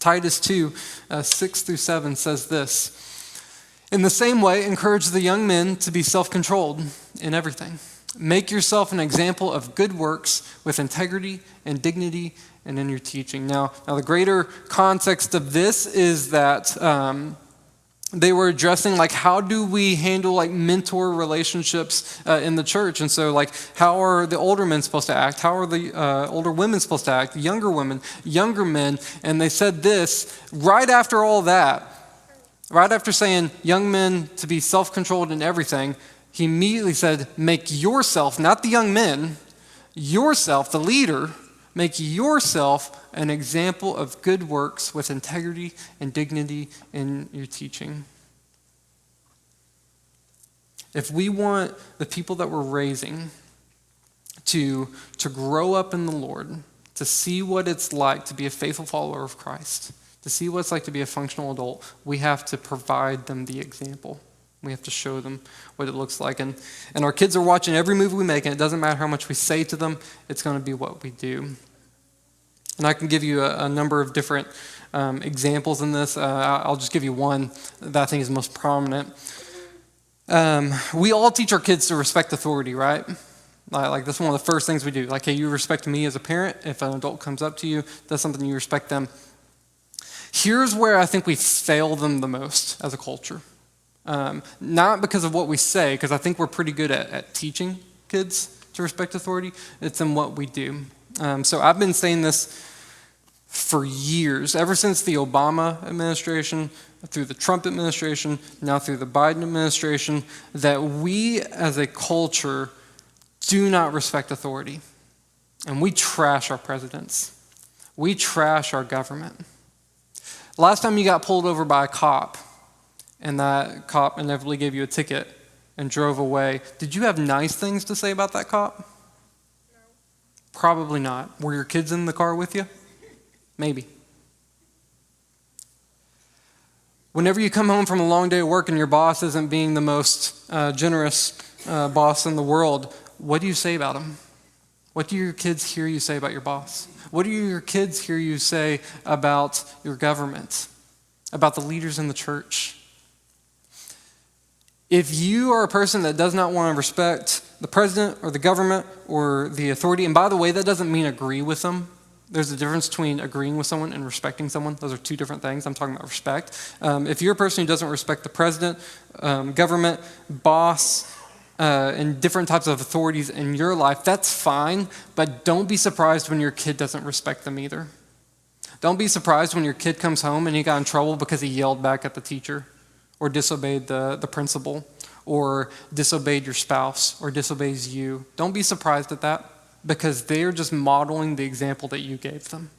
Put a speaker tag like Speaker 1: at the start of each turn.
Speaker 1: Titus 2, 6 through 7 says this: "In the same way, encourage the young men to be self-controlled in everything. Make yourself an example of good works with integrity and dignity and in your teaching." Now the greater context of this is that they were addressing how do we handle mentor relationships in the church. And so how are the older men supposed to act? How are the older women supposed to act? Younger women, younger men. And they said this right after all that, right after saying young men to be self-controlled in everything, he immediately said, make yourself, not the young men, yourself, the leader, make yourself an example of good works with integrity and dignity in your teaching. If we want the people that we're raising to grow up in the Lord, to see what it's like to be a faithful follower of Christ, to see what it's like to be a functional adult, we have to provide them the example. We have to show them what it looks like. And our kids are watching every move we make, and it doesn't matter how much we say to them, it's going to be what we do. And I can give you a number of different examples in this. I'll just give you one that I think is most prominent. We all teach our kids to respect authority, right? That's one of the first things we do. Hey, you respect me as a parent. If an adult comes up to you, does something, you respect them. Here's where I think we fail them the most as a culture. Not because of what we say, because I think we're pretty good at teaching kids to respect authority. It's in what we do. So I've been saying this for years, ever since the Obama administration, through the Trump administration, now through the Biden administration, that we as a culture do not respect authority. And we trash our presidents. We trash our government. Last time you got pulled over by a cop, and that cop inevitably gave you a ticket and drove away, did you have nice things to say about that cop? No. Probably not. Were your kids in the car with you? Maybe. Whenever you come home from a long day of work and your boss isn't being the most generous boss in the world, what do you say about him? What do your kids hear you say about your boss? What do your kids hear you say about your government, about the leaders in the church? If you are a person that does not want to respect the president or the government or the authority, and by the way, that doesn't mean agree with them. There's a difference between agreeing with someone and respecting someone. Those are two different things. I'm talking about respect. If you're a person who doesn't respect the president, government, boss, and different types of authorities in your life, that's fine, but don't be surprised when your kid doesn't respect them either. Don't be surprised when your kid comes home and he got in trouble because he yelled back at the teacher, or disobeyed the principal, or disobeyed your spouse, or disobeys you. Don't be surprised at that, because they're just modeling the example that you gave them.